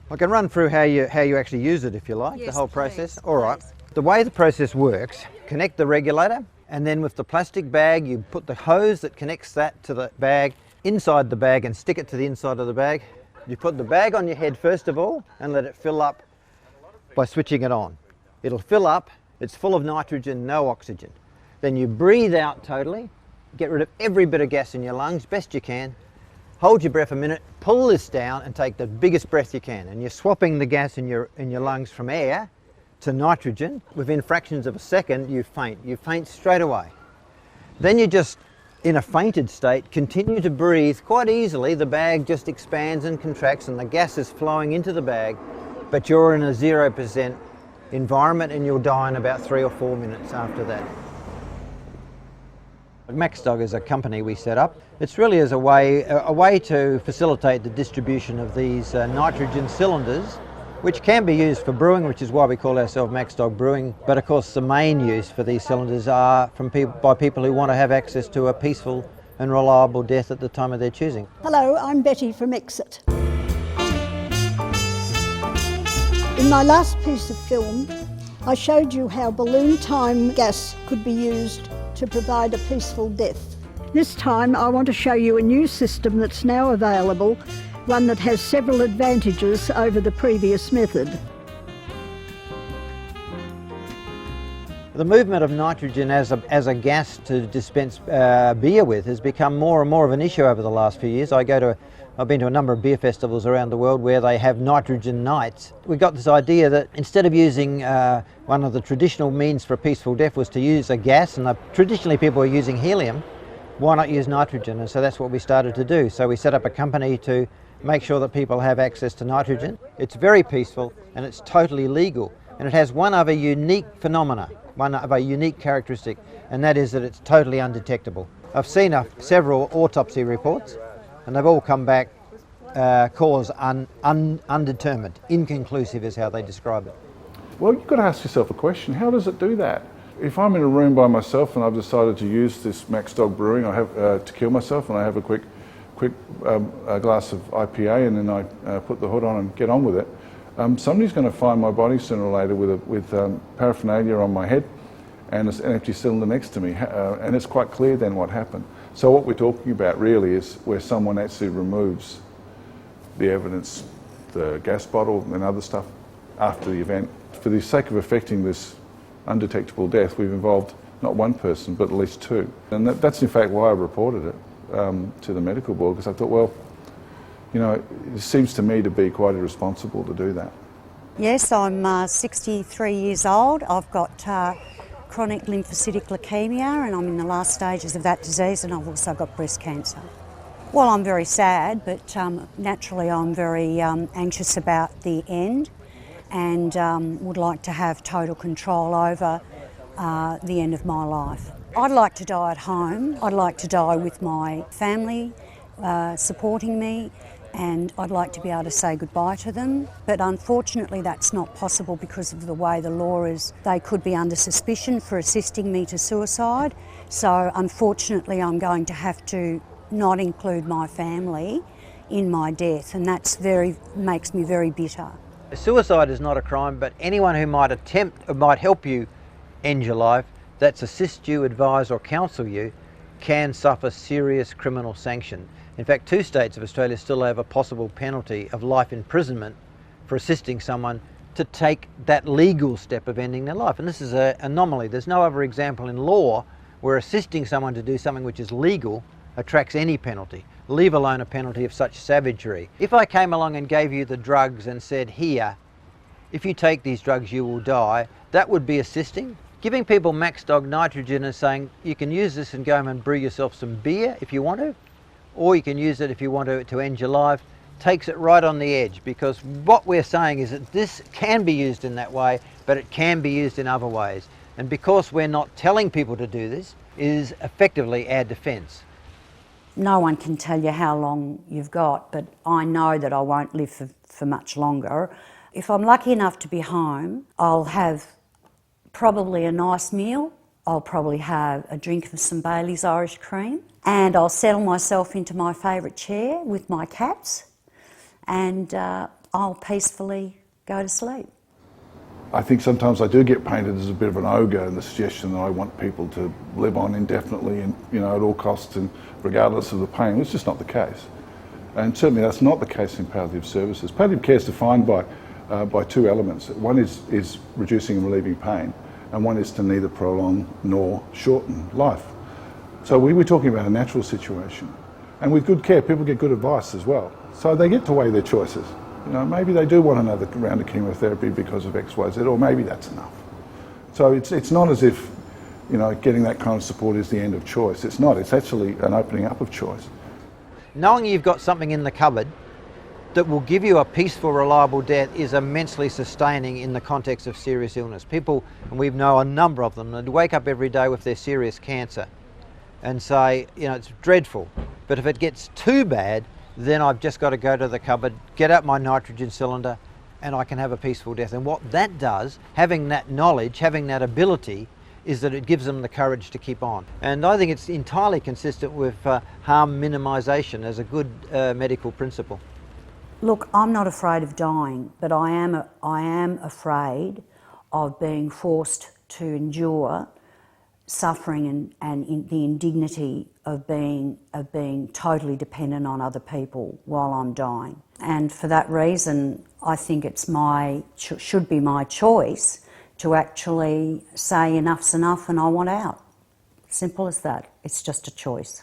I can run through how you actually use it if you like, Yes, the whole please, process. All right. please. The way the process works, connect the regulator, and then with the plastic bag you put the hose that connects that to the bag inside the bag and stick it to the inside of the bag. You put the bag on your head first of all and let it fill up by switching it on. It'll fill up, it's full of nitrogen, no oxygen. Then you breathe out totally, get rid of every bit of gas in your lungs, best you can. Hold your breath a minute, pull this down and take the biggest breath you can. And you're swapping the gas in your lungs from air to nitrogen. Within fractions of a second, you faint. You faint straight away. Then you just, in a fainted state, continue to breathe quite easily. The bag just expands and contracts and the gas is flowing into the bag, but you're in a 0% environment and you'll die in about 3 or 4 minutes after that. MaxDog is a company we set up. It's really as a way to facilitate the distribution of these nitrogen cylinders, which can be used for brewing, which is why we call ourselves MaxDog Brewing. But of course the main use for these cylinders are by people who want to have access to a peaceful and reliable death at the time of their choosing. Hello, I'm Betty from Exit. In my last piece of film, I showed you how balloon time gas could be used to provide a peaceful death. This time I want to show you a new system that's now available, one that has several advantages over the previous method. The movement of nitrogen as a gas to dispense beer with has become more and more of an issue over the last few years. I've been to a number of beer festivals around the world where they have nitrogen nights. We got this idea that instead of using one of the traditional means for a peaceful death was to use a gas, and traditionally people were using helium. Why not use nitrogen? And so that's what we started to do. So we set up a company to make sure that people have access to nitrogen. It's very peaceful and it's totally legal. And it has one other unique phenomena, one other unique characteristic, and that is that it's totally undetectable. I've seen several autopsy reports and they've all come back cause undetermined. Inconclusive is how they describe it. Well, you've got to ask yourself a question. How does it do that? If I'm in a room by myself and I've decided to use this MaxDog Brewing, I have to kill myself, and I have a quick glass of IPA, and then I put the hood on and get on with it. Somebody's going to find my body sooner or later with paraphernalia on my head and an empty cylinder next to me, and it's quite clear then what happened. So what we're talking about really is where someone actually removes the evidence, the gas bottle and other stuff after the event. For the sake of effecting this undetectable death, we've involved not one person but at least two. And that's in fact why I reported it to the medical board, because I thought, well, you know, it seems to me to be quite irresponsible to do that. Yes, I'm 63 years old. I've got chronic lymphocytic leukemia and I'm in the last stages of that disease, and I've also got breast cancer. Well, I'm very sad, but naturally I'm very anxious about the end and would like to have total control over the end of my life. I'd like to die at home. I'd like to die with my family supporting me, and I'd like to be able to say goodbye to them. But unfortunately that's not possible because of the way the law is. They could be under suspicion for assisting me to suicide. So unfortunately I'm going to have to not include my family in my death, and that's makes me very bitter. Suicide is not a crime, but anyone who might attempt or might help you end your life, that's assist you, advise or counsel you, can suffer serious criminal sanction. In fact, 2 states of Australia still have a possible penalty of life imprisonment for assisting someone to take that legal step of ending their life. And this is an anomaly. There's no other example in law where assisting someone to do something which is legal attracts any penalty, leave alone a penalty of such savagery. If I came along and gave you the drugs and said, here, if you take these drugs you will die, that would be assisting. Giving people MaxDog nitrogen and saying you can use this and go home and brew yourself some beer if you want to, or you can use it if you want to end your life, takes it right on the edge, because what we're saying is that this can be used in that way, but it can be used in other ways. And because we're not telling people to do this, is effectively our defence. No one can tell you how long you've got, but I know that I won't live for much longer. If I'm lucky enough to be home, I'll have probably a nice meal. I'll probably have a drink of some Bailey's Irish Cream, and I'll settle myself into my favourite chair with my cats, and I'll peacefully go to sleep. I think sometimes I do get painted as a bit of an ogre in the suggestion that I want people to live on indefinitely and, you know, at all costs and regardless of the pain. It's just not the case. And certainly that's not the case in palliative services. Palliative care is defined by two elements. One is reducing and relieving pain, and one is to neither prolong nor shorten life. So we're talking about a natural situation. And with good care, people get good advice as well. So they get to weigh their choices. You know, maybe they do want another round of chemotherapy because of X, Y, Z, or maybe that's enough. So it's not as if, you know, getting that kind of support is the end of choice. It's not. It's actually an opening up of choice. Knowing you've got something in the cupboard that will give you a peaceful, reliable death is immensely sustaining in the context of serious illness. People, and we know a number of them, that wake up every day with their serious cancer and say, you know, it's dreadful, but if it gets too bad, then I've just got to go to the cupboard, get out my nitrogen cylinder, and I can have a peaceful death. And what that does, having that knowledge, having that ability, is that it gives them the courage to keep on. And I think it's entirely consistent with harm minimisation as a good medical principle. Look, I'm not afraid of dying, but I am afraid of being forced to endure suffering and the indignity of being totally dependent on other people while I'm dying. And for that reason, I think it's should be my choice to actually say enough's enough and I want out. Simple as that. It's just a choice.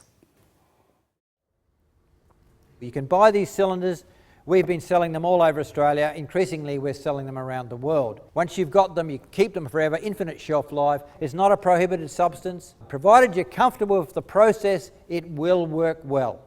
You can buy these cylinders. We've been selling them all over Australia. Increasingly, we're selling them around the world. Once you've got them, you keep them forever, infinite shelf life. It's not a prohibited substance. Provided you're comfortable with the process, it will work well.